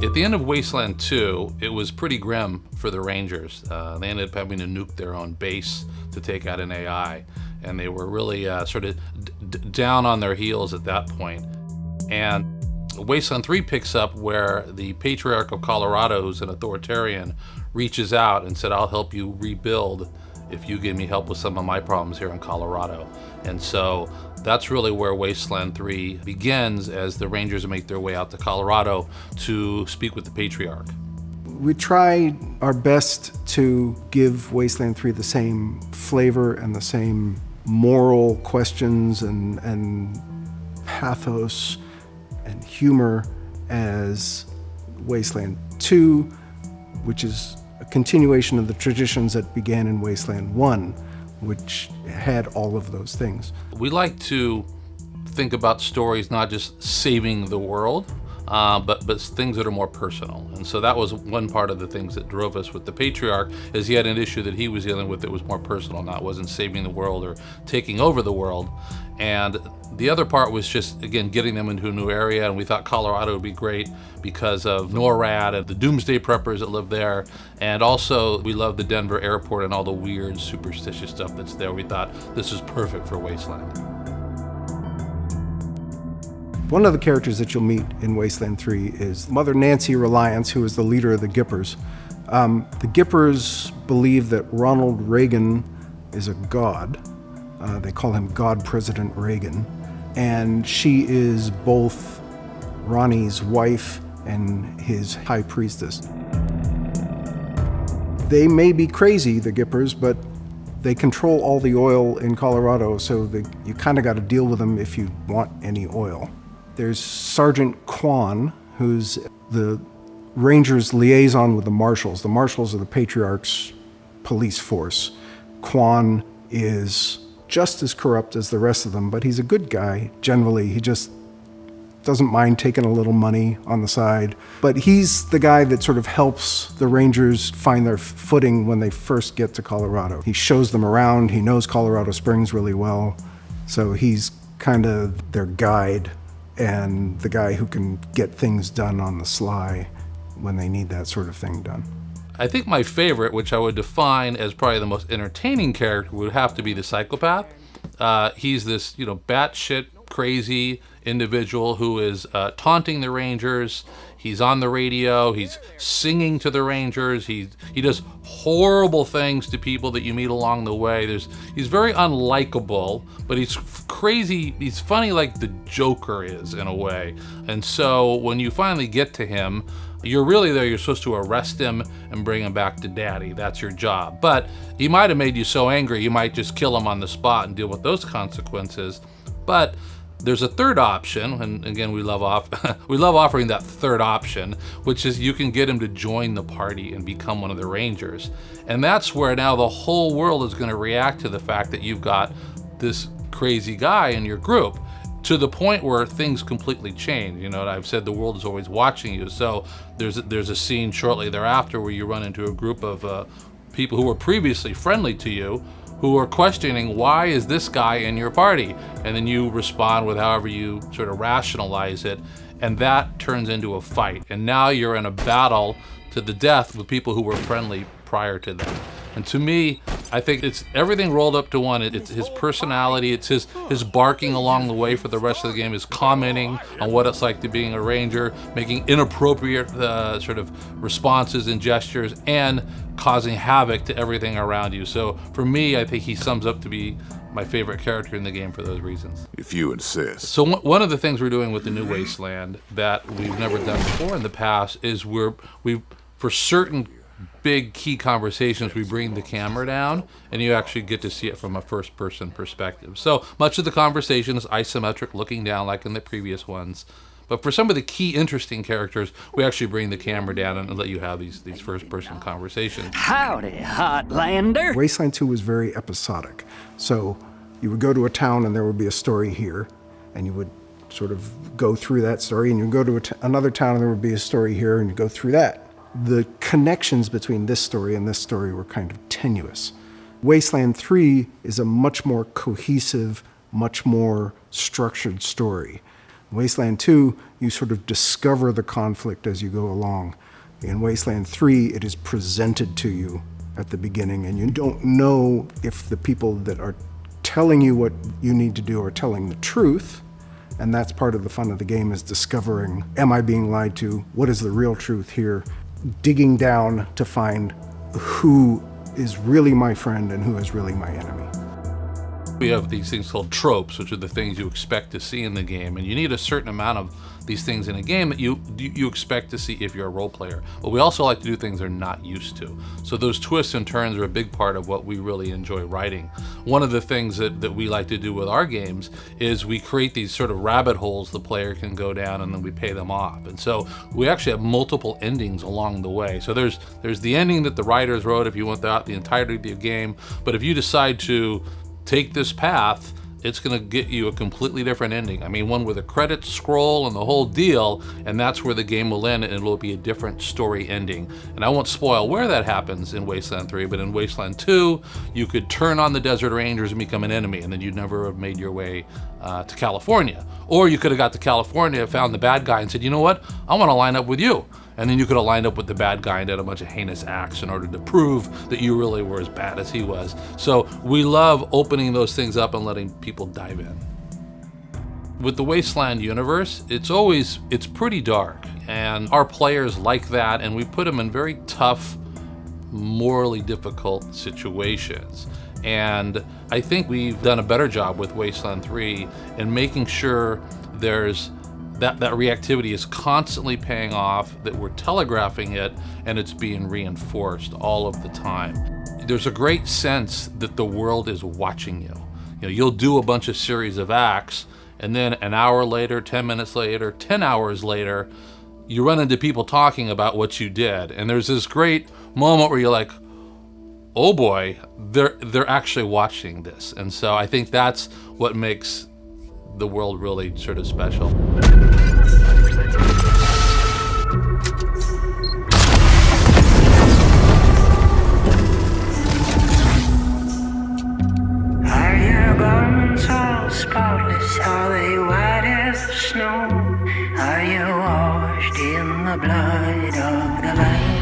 At the end of Wasteland 2, it was pretty grim for the Rangers. They ended up having to nuke their own base to take out an AI, and they were really sort of down on their heels at that point. And Wasteland 3 picks up where the Patriarch of Colorado, who's an authoritarian, reaches out and said, I'll help you rebuild if you give me help with some of my problems here in Colorado. And so that's really where Wasteland 3 begins, as the Rangers make their way out to Colorado to speak with the Patriarch. We tried our best to give Wasteland 3 the same flavor and the same moral questions and pathos and humor as Wasteland 2, which is a continuation of the traditions that began in Wasteland 1, which had all of those things. We like to think about stories not just saving the world, but things that are more personal. And so that was one part of the things that drove us with the Patriarch, is he had an issue that he was dealing with that was more personal, not wasn't saving the world or taking over the world. And the other part was just, again, getting them into a new area, and we thought Colorado would be great because of NORAD and the doomsday preppers that live there. And also, we love the Denver airport and all the weird, superstitious stuff that's there. We thought this is perfect for Wasteland. One of the characters that you'll meet in Wasteland 3 is Mother Nancy Reliance, who is the leader of the Gippers. The Gippers believe that Ronald Reagan is a god. They call him God President Reagan. And she is both Ronnie's wife and his high priestess. They may be crazy, the Gippers, but they control all the oil in Colorado, so you kind of got to deal with them if you want any oil. There's Sergeant Quan, who's the Rangers' liaison with the Marshals. The Marshals are the Patriarch's police force. Quan is just as corrupt as the rest of them, but he's a good guy generally. He just doesn't mind taking a little money on the side. But he's the guy that sort of helps the Rangers find their footing when they first get to Colorado. He shows them around. He knows Colorado Springs really well. So he's kind of their guide and the guy who can get things done on the sly when they need that sort of thing done. I think my favorite, which I would define as probably the most entertaining character, would have to be the psychopath. He's this, batshit crazy individual who is taunting the Rangers. He's on the radio. He's singing to the Rangers. He does horrible things to people that you meet along the way. He's very unlikable, but he's crazy. He's funny like the Joker is in a way. And so when you finally get to him, you're really there. You're supposed to arrest him and bring him back to daddy. That's your job. But he might have made you so angry, you might just kill him on the spot and deal with those consequences. But there's a third option, and again, we love offering that third option, which is you can get him to join the party and become one of the Rangers. And that's where now the whole world is going to react to the fact that you've got this crazy guy in your group, to the point where things completely change. I've said the world is always watching you. So there's a scene shortly thereafter where you run into a group of people who were previously friendly to you, who are questioning, why is this guy in your party? And then you respond with however you sort of rationalize it, and that turns into a fight. And now you're in a battle to the death with people who were friendly prior to that. And to me, I think it's everything rolled up to one. It's his personality, it's his barking along the way for the rest of the game, his commenting on what it's like to being a Ranger, making inappropriate sort of responses and gestures, and causing havoc to everything around you. So for me, I think he sums up to be my favorite character in the game for those reasons. If you insist. So one of the things we're doing with the new Wasteland that we've never done before in the past is we for certain big key conversations, we bring the camera down and you actually get to see it from a first-person perspective. So much of the conversation is isometric, looking down like in the previous ones. But for some of the key interesting characters, we actually bring the camera down and let you have these first-person conversations. Howdy, Hotlander. Wasteland 2 was very episodic. So you would go to a town and there would be a story here, and you would sort of go through that story, and you would go to another town and there would be a story here, and you go through that. The connections between this story and this story were kind of tenuous. Wasteland 3 is a much more cohesive, much more structured story. Wasteland 2, you sort of discover the conflict as you go along. In Wasteland 3, it is presented to you at the beginning, and you don't know if the people that are telling you what you need to do are telling the truth. And that's part of the fun of the game, is discovering, am I being lied to? What is the real truth here? Digging down to find who is really my friend and who is really my enemy. We have these things called tropes, which are the things you expect to see in the game, and you need a certain amount of these things in a game that you expect to see if you're a role player. But we also like to do things they're not used to. So those twists and turns are a big part of what we really enjoy writing. One of the things that we like to do with our games is we create these sort of rabbit holes the player can go down, and then we pay them off. And so we actually have multiple endings along the way. So there's the ending that the writers wrote if you want the entirety of the game, but if you decide to take this path, it's going to get you a completely different ending. I mean, one where the credits scroll and the whole deal, and that's where the game will end, and it'll be a different story ending. And I won't spoil where that happens in Wasteland 3, but in Wasteland 2, you could turn on the Desert Rangers and become an enemy, and then you'd never have made your way to California. Or you could have got to California, found the bad guy, and said, you know what, I want to line up with you. And then you could have lined up with the bad guy and did a bunch of heinous acts in order to prove that you really were as bad as he was. So we love opening those things up and letting people dive in. With the Wasteland universe, it's pretty dark. And our players like that, and we put them in very tough, morally difficult situations. And I think we've done a better job with Wasteland 3 in making sure there's that reactivity is constantly paying off, that we're telegraphing it, and it's being reinforced all of the time. There's a great sense that the world is watching you. You know, you'll do a bunch of series of acts, and then an hour later, 10 minutes later, 10 hours later, you run into people talking about what you did. And there's this great moment where you're like, oh boy, they're actually watching this. And so I think that's what makes the world really sort of special. Are your garments all spotless? Are they white as the snow? Are you washed in the blood of the Lamb?